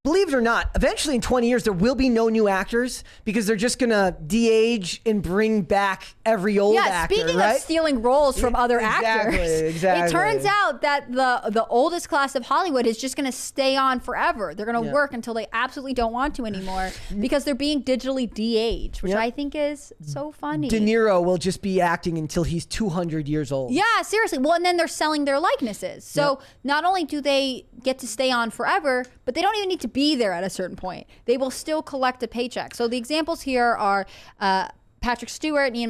believe it or not, eventually in 20 years, there will be no new actors because they're just going to de-age and bring back every old actor, speaking right? of stealing roles from other actors, exactly. It turns out that the oldest class of Hollywood is just going to stay on forever. They're going to work until they absolutely don't want to anymore because they're being digitally de-aged, which I think is so funny. De Niro will just be acting until he's 200 years old. Yeah, seriously. Well, and then they're selling their likenesses. So not only do they get to stay on forever, but they don't even need to be there at a certain point. They will still collect a paycheck. So the examples here are Patrick Stewart and Ian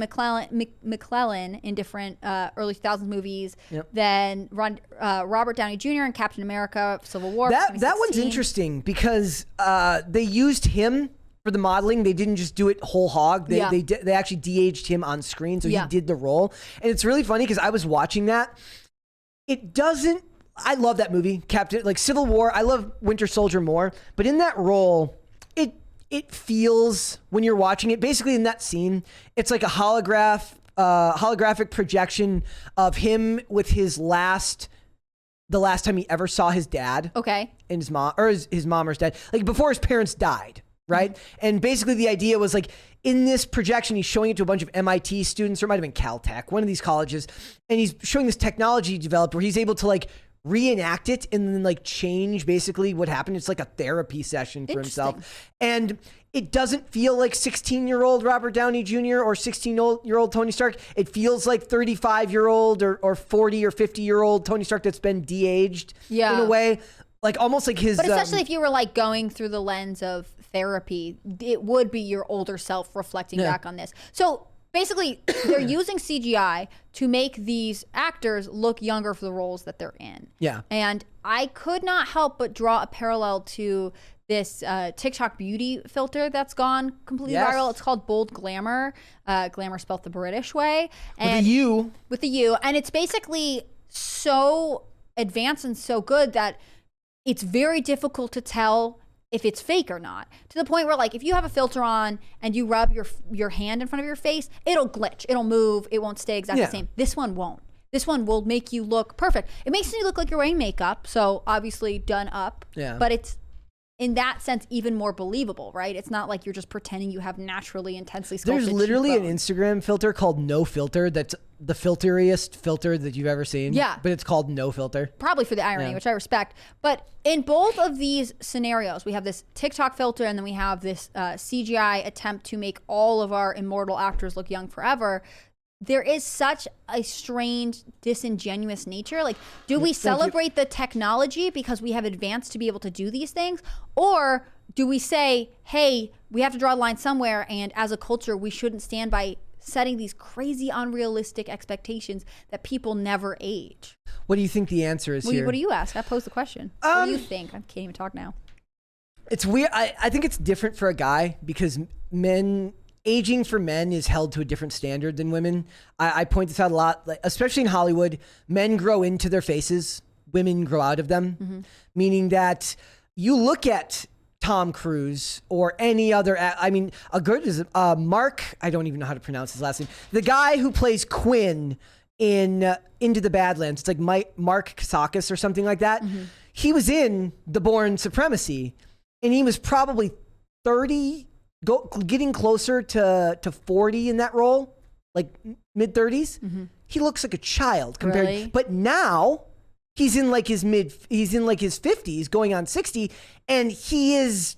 McClellan in different early 2000s movies. Then Robert Downey Jr. in Captain America: Civil War. That one's interesting because they used him for the modeling. They didn't just do it whole hog. They actually de-aged him on screen, so he did the role. And it's really funny because I was watching that. It doesn't. I love that movie, Civil War. I love Winter Soldier more, but in that role, it feels when you're watching it, basically in that scene, it's like a holographic projection of him with the last time he ever saw his dad. Okay. And his mom, or his mom or his dad, like before his parents died, right? And basically the idea was like, in this projection, he's showing it to a bunch of MIT students, or it might have been Caltech, one of these colleges, and he's showing this technology he developed where he's able to like reenact it and then like change basically what happened. It's like a therapy session for himself. And it doesn't feel like 16-year-old Robert Downey Jr. or 16-year-old Tony Stark. It feels like 35-year-old or 40 or 50-year-old Tony Stark that's been de-aged in a way. Like almost like his... But especially if you were like going through the lens of therapy, it would be your older self reflecting back on this. So basically, they're using CGI to make these actors look younger for the roles that they're in. Yeah. And I could not help but draw a parallel to this TikTok beauty filter that's gone completely viral. It's called Bold Glamour. Glamour spelled the British way. And with a U. With a U. And it's basically so advanced and so good that it's very difficult to tell if it's fake or not, to the point where like if you have a filter on and you rub your hand in front of your face, it'll glitch, it'll move, it won't stay exactly the same. This one won't. This one will make you look perfect. It makes you look like you're wearing makeup, so obviously done up, but it's in that sense even more believable, right? It's not like you're just pretending you have naturally intensely sculpted There's literally cheekbones. an Instagram filter called No Filter that's the filteriest filter that you've ever seen. Yeah. But it's called No Filter. Probably for the irony, which I respect. But in both of these scenarios, we have this TikTok filter and then we have this CGI attempt to make all of our immortal actors look young forever. There is such a strange, disingenuous nature. Like, do we celebrate the technology because we have advanced to be able to do these things? Or do we say, hey, we have to draw a line somewhere, and as a culture, we shouldn't stand by setting these crazy, unrealistic expectations that people never age? What do you think the answer is here? What do you ask? I posed the question. What do you think? I can't even talk now. It's weird. I think it's different for a guy because aging for men is held to a different standard than women. I point this out a lot, like, especially in Hollywood. Men grow into their faces, women grow out of them, meaning that you look at Tom Cruise or any other, I mean, a good is Mark, I don't even know how to pronounce his last name. The guy who plays Quinn in Into the Badlands, it's like Mark Kasakis or something like that. He was in The Bourne Supremacy and he was probably 30, getting closer to 40 in that role, like mid 30s. He looks like a child compared, but now he's in like his he's in like his 50s going on 60, and he is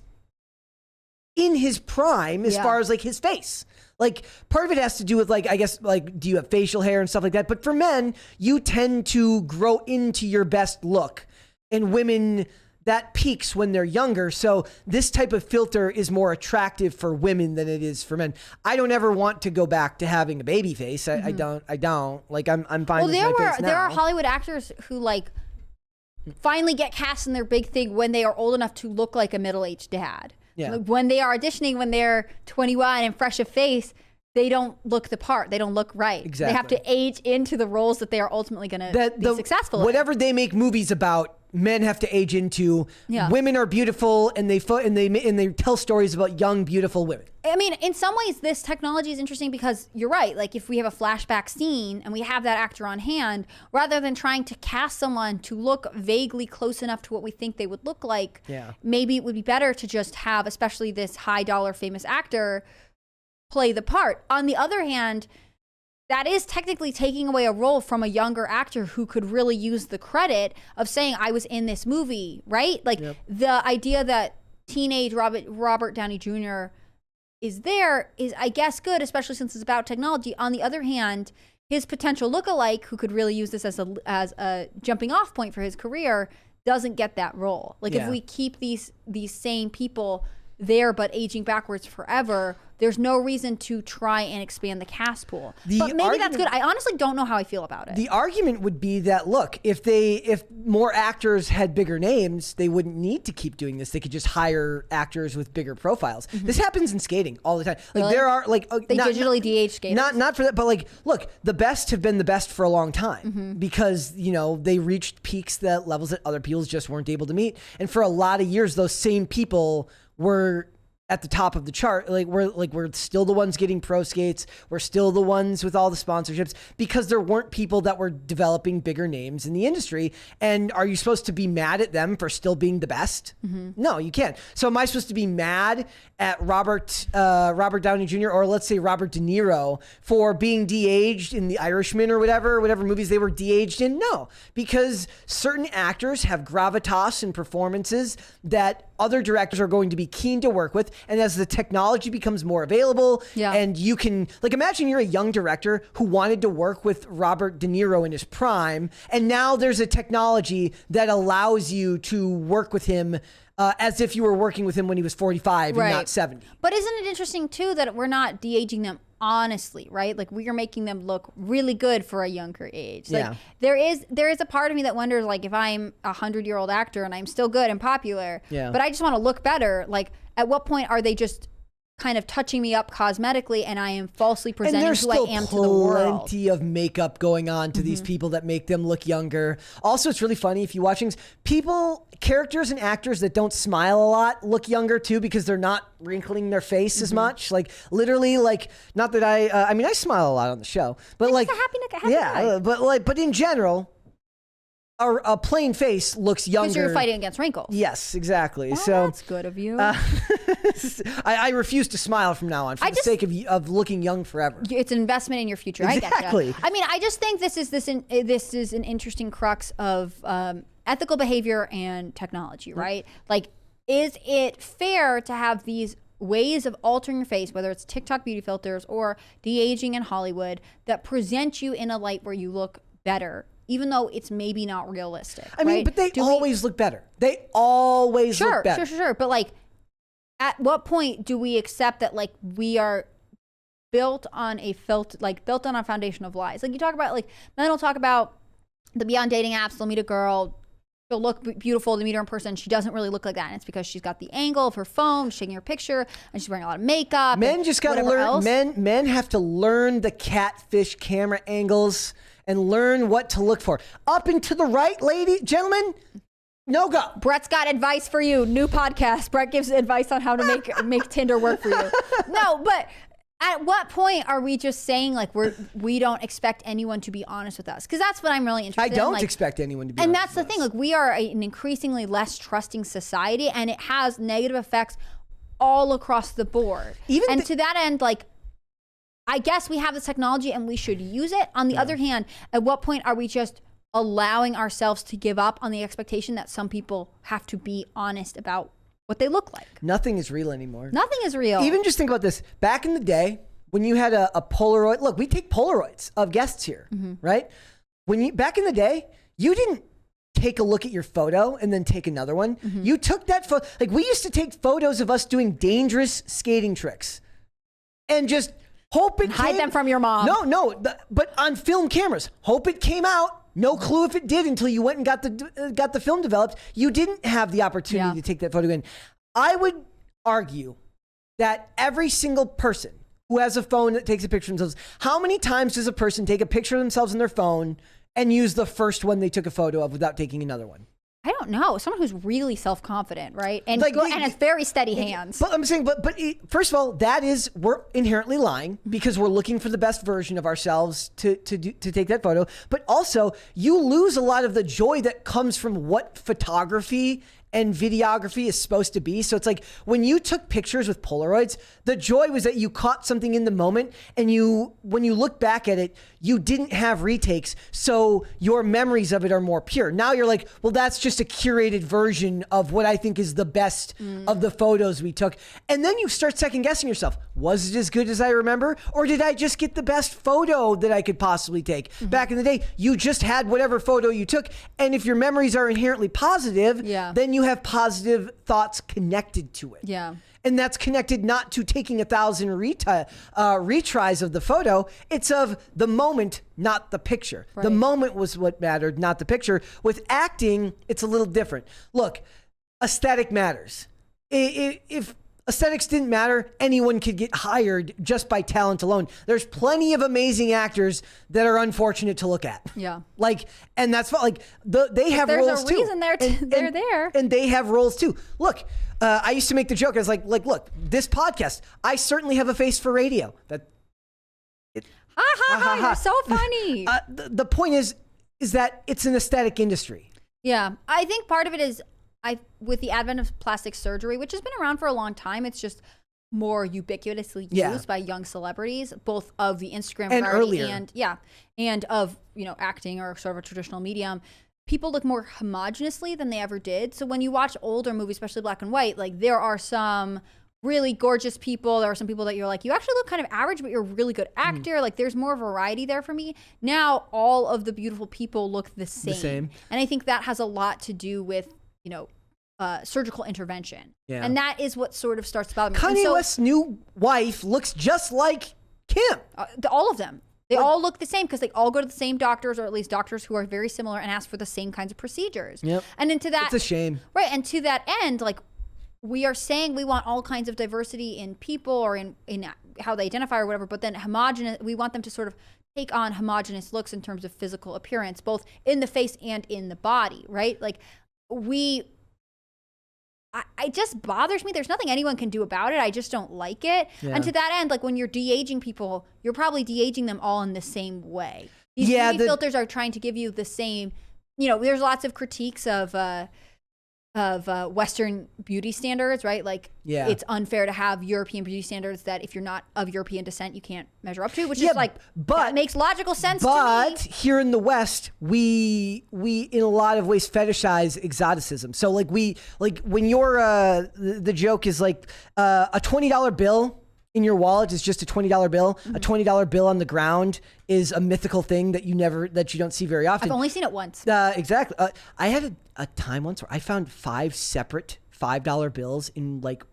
in his prime as far as like his face. Like part of it has to do with like, I guess, like, do you have facial hair and stuff like that? But for men, you tend to grow into your best look, and women, that peaks when they're younger. So this type of filter is more attractive for women than it is for men. I don't ever want to go back to having a baby face. I don't. Like I'm fine with my face now. There are Hollywood actors who like finally get cast in their big thing when they are old enough to look like a middle-aged dad. Yeah. Like when they are auditioning, when they're 21 and fresh of face, they don't look the part. They don't look right. Exactly. They have to age into the roles that they are ultimately going to be successful whatever they make movies about men have to age into. Yeah. Women are beautiful, and they tell stories about young, beautiful women. I mean, in some ways, this technology is interesting because you're right. Like, if we have a flashback scene and we have that actor on hand, rather than trying to cast someone to look vaguely close enough to what we think they would look like, maybe it would be better to just have, especially this high dollar famous actor, play the part. On the other hand, that is technically taking away a role from a younger actor who could really use the credit of saying, I was in this movie, right? Like, the idea that teenage Robert Downey Jr. is there is, I guess, good, especially since it's about technology. On the other hand, his potential lookalike, who could really use this as a jumping off point for his career, doesn't get that role. Like, if we keep these same people there but aging backwards forever, there's no reason to try and expand the cast pool. But maybe that's good. I honestly don't know how I feel about it. The argument would be that, look, if more actors had bigger names, they wouldn't need to keep doing this. They could just hire actors with bigger profiles. This happens in skating all the time. Like, really? there are like they digitally de-age skaters. Not for that, but like, look, the best have been the best for a long time because they reached peaks, that levels that other people just weren't able to meet. And for a lot of years, those same people were at the top of the chart. We're still the ones getting pro skates. We're still the ones with all the sponsorships because there weren't people that were developing bigger names in the industry. And are you supposed to be mad at them for still being the best? No, you can't. So am I supposed to be mad at Robert Downey Jr. or let's say Robert De Niro for being de-aged in The Irishman or whatever movies they were de-aged in? No, because certain actors have gravitas and performances that other directors are going to be keen to work with. And as the technology becomes more available and you can, like, imagine you're a young director who wanted to work with Robert De Niro in his prime. And now there's a technology that allows you to work with him as if you were working with him when he was 45 and not 70. But isn't it interesting too that we're not de-aging them honestly, right? Like, we are making them look really good for a younger age. Like, there is a part of me that wonders, like, if I'm a 100-year-old actor and I'm still good and popular, but I just want to look better, like, at what point are they just kind of touching me up cosmetically and I am falsely presenting who I am to the world? There's still plenty of makeup going on to these people that make them look younger. Also, it's really funny if you watch things, characters and actors that don't smile a lot look younger too because they're not wrinkling their face as much. Like, literally, like, not that I mean, I smile a lot on the show, but like, it's a happy guy. but in general, a plain face looks younger. Because you're fighting against wrinkles. Yes, exactly. Well, so that's good of you. I refuse to smile from now on for the sake of looking young forever. It's an investment in your future. Exactly. I get you. I mean, I just think this is an interesting crux of ethical behavior and technology, right? Like, is it fair to have these ways of altering your face, whether it's TikTok beauty filters or de-aging in Hollywood, that present you in a light where you look better, even though it's maybe not realistic? I mean, but they always look better. They always look better. Sure. But, like, at what point do we accept that, like, we are built on a foundation of lies? Like, you talk about, like, men will talk about they'll be on dating apps, they'll meet a girl, she'll look beautiful to meet her in person. She doesn't really look like that. And it's because she's got the angle of her phone, shaking her picture, and she's wearing a lot of makeup. Men just got to learn. Men have to learn the catfish camera angles and learn what to look for. Up and to the right, gentlemen. No go. Brett's got advice for you. New podcast. Brett gives advice on how to make Tinder work for you. No, but at what point are we just saying, like, we don't expect anyone to be honest with us? Because that's what I'm really interested in. I don't expect anyone to be honest. And that's the thing. Like, we are an increasingly less trusting society, and it has negative effects all across the board. To that end, like, I guess we have this technology and we should use it. On the other hand, at what point are we just allowing ourselves to give up on the expectation that some people have to be honest about what they look like? Nothing is real anymore. Nothing is real. Even just think about this. Back in the day, when you had a Polaroid, look, we take Polaroids of guests here, right? Back in the day, you didn't take a look at your photo and then take another one. You took that photo. Like, we used to take photos of us doing dangerous skating tricks and just hope it hide them from your mom. But on film cameras, hope it came out. No clue if it did until you went and got the film developed. You didn't have the opportunity to take that photo in. I would argue that every single person who has a phone that takes a picture of themselves, how many times does a person take a picture of themselves on their phone and use the first one they took a photo of without taking another one? I don't know. Someone who's really self-confident, right? And Like, and has very steady hands. But I'm saying, first of all, we're inherently lying because we're looking for the best version of ourselves to take that photo. But also, you lose a lot of the joy that comes from what photography and videography is supposed to be. So it's like when you took pictures with Polaroids, the joy was that you caught something in the moment, and when you look back at it, you didn't have retakes. So your memories of it are more pure. Now you're like, well, that's just a curated version of what I think is the best of the photos we took. And then you start second guessing yourself. Was it as good as I remember? Or did I just get the best photo that I could possibly take? Back in the day, you just had whatever photo you took. And if your memories are inherently positive, then you have positive thoughts connected to it. Yeah. And that's connected not to taking 1,000 retries of the photo. It's of the moment, not the picture. Right. The moment was what mattered, not the picture. With acting, it's a little different. Look, aesthetic matters. If aesthetics didn't matter, anyone could get hired just by talent alone. There's plenty of amazing actors that are unfortunate to look at. Yeah. And that's like they have roles too. There's a reason they're there. And they have roles too. Look, I used to make the joke. I was like, look, this podcast, I certainly have a face for radio. You're so funny. The point is that it's an aesthetic industry. Yeah. I think part of it is with the advent of plastic surgery, which has been around for a long time, it's just more ubiquitously used by young celebrities, both of the Instagram and variety earlier. and of, acting or sort of a traditional medium. People look more homogeneously than they ever did. So when you watch older movies, especially black and white, like there are some really gorgeous people. There are some people that you're like, you actually look kind of average, but you're a really good actor. Like there's more variety there for me. Now all of the beautiful people look the same. And I think that has a lot to do with, surgical intervention. Yeah. And that is what sort of starts about me. Kanye West's new wife looks just like Kim. All of them. They all look the same because they all go to the same doctors, or at least doctors who are very similar, and ask for the same kinds of procedures. Yep. And into that, it's a shame. Right. And to that end, like we are saying we want all kinds of diversity in people or in how they identify or whatever, but then we want them to sort of take on homogenous looks in terms of physical appearance, both in the face and in the body, right? Like it just bothers me. There's nothing anyone can do about it. I just don't like it. Yeah. And to that end, like when you're de-aging people, you're probably de-aging them all in the same way. These beauty filters are trying to give you the same, there's lots of critiques of Western beauty standards, right? Like it's unfair to have European beauty standards that if you're not of European descent, you can't measure up to, which is that makes logical sense to me. But here in the West, we in a lot of ways fetishize exoticism. So like when you're, the joke is like a $20 bill in your wallet is just a $20 bill. Mm-hmm. A $20 bill on the ground is a mythical thing that you don't see very often. I've only seen it once. Exactly. I had a time once where I found 5 separate $5 bills in like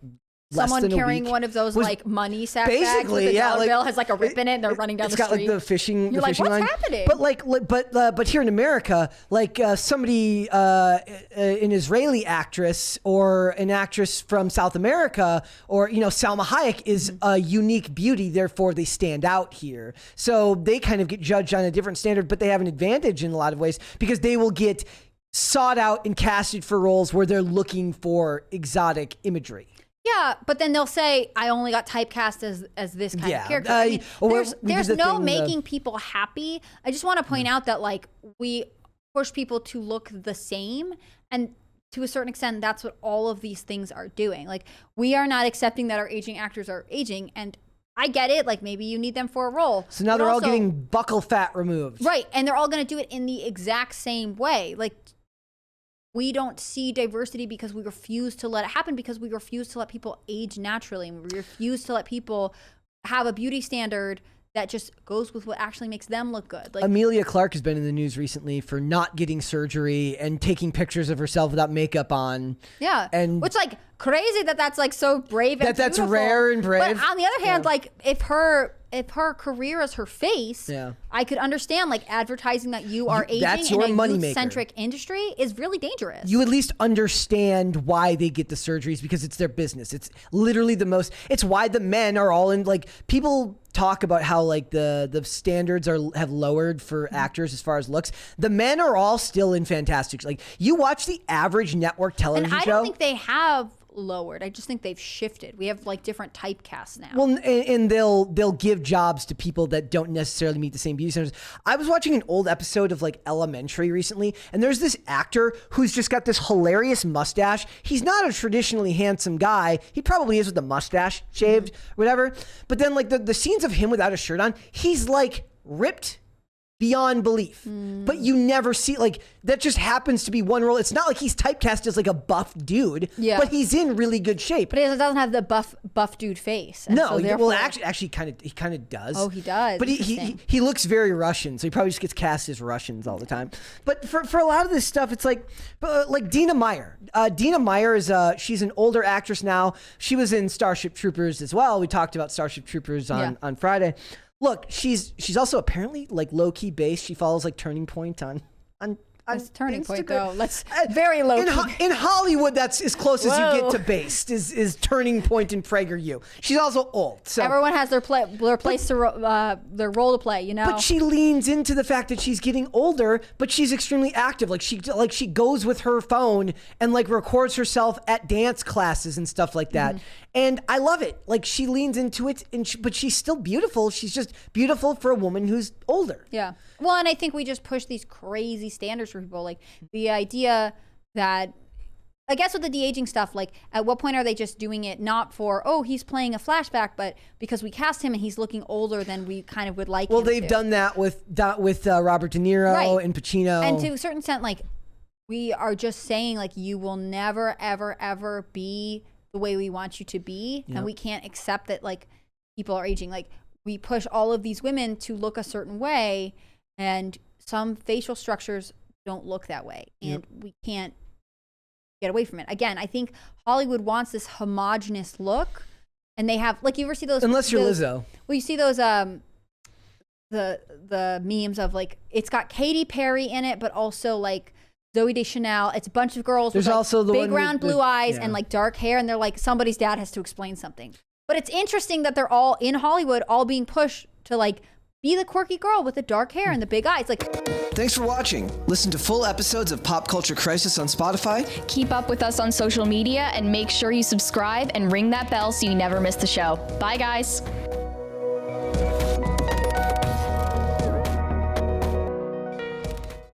less someone than a carrying week. one of those like money sack bags with a dollar bill has like a rip in it and they're running down the street. It's got like the fishing. You're the like, fishing what's line. happening? But here in America, like somebody, an Israeli actress or an actress from South America, or Salma Hayek is a unique beauty. Therefore, they stand out here. So they kind of get judged on a different standard, but they have an advantage in a lot of ways because they will get sought out and casted for roles where they're looking for exotic imagery. Yeah, but then they'll say, I only got typecast as this kind of character. I mean, there's no making people happy. I just want to point out that like we push people to look the same, and to a certain extent, that's what all of these things are doing. Like we are not accepting that our aging actors are aging, and I get it. Like maybe you need them for a role. So now they're all getting buccal fat removed. Right, and they're all going to do it in the exact same way. Like we don't see diversity because we refuse to let it happen, because we refuse to let people age naturally, and we refuse to let people have a beauty standard that just goes with what actually makes them look good. Like Emilia Clarke has been in the news recently for not getting surgery and taking pictures of herself without makeup on. Yeah, and which like crazy that's like so brave and that's beautiful. Rare and brave. But on the other hand, like if her career is her face, I could understand like advertising that you are aging in a youth-centric industry is really dangerous. You at least understand why they get the surgeries because it's their business. It's literally it's why the men are all in, like people talk about how like the standards have lowered for actors as far as looks. The men are all still in fantastic. Like you watch the average network television And I show. don't think they have lowered. I just think they've shifted. We have like different typecasts now. Well, and they'll give jobs to people that don't necessarily meet the same beauty standards. I was watching an old episode of like Elementary recently, and there's this actor who's just got this hilarious mustache. He's not a traditionally handsome guy. He probably is with the mustache shaved, whatever. But then like the scenes of him without a shirt on, he's like ripped beyond belief. But you never see, like, that just happens to be one role. It's not like he's typecast as like a buff dude, but he's in really good shape. But he doesn't have the buff dude face. And No, so therefore, well, actually, he kind of does. Oh, he does. But he looks very Russian, so he probably just gets cast as Russians all the time. But for a lot of this stuff, it's like Dina Meyer. Dina Meyer is she's an older actress now. She was in Starship Troopers as well. We talked about Starship Troopers on Friday. Look, she's also apparently like low key based. She follows like Turning Point on Turning Instagram. Point though. Let's very low key. In Hollywood, that's as close as you get to based is Turning Point and PragerU. She's also old, so everyone has their place to their role to play, you know. But she leans into the fact that she's getting older, but she's extremely active. Like she goes with her phone and like records herself at dance classes and stuff like that. And I love it. Like she leans into it, but she's still beautiful. She's just beautiful for a woman who's older. Yeah. Well, and I think we just push these crazy standards for people. Like the idea that, I guess with the de-aging stuff, like at what point are they just doing it not for, oh, he's playing a flashback, but because we cast him and he's looking older than we kind of would like him Well, they've to. done that with Robert De Niro and Pacino. And to a certain extent, like we are just saying like you will never, ever, ever be the way we want you to be. And we can't accept that like people are aging. Like we push all of these women to look a certain way, and some facial structures don't look that way, and we can't get away from it. Again, I think Hollywood wants this homogenous look, and they have, like, you ever see those, unless you're Lizzo. Well, you see those the memes of like it's got Katy Perry in it, but also like Zooey Deschanel. It's a bunch of girls There's with like, also the big one round with blue eyes and like dark hair, and they're like somebody's dad has to explain something. But it's interesting that they're all in Hollywood, all being pushed to like be the quirky girl with the dark hair and the big eyes. Like, thanks for watching. Listen to full episodes of Pop Culture Crisis on Spotify. Keep up with us on social media and make sure you subscribe and ring that bell so you never miss the show. Bye, guys.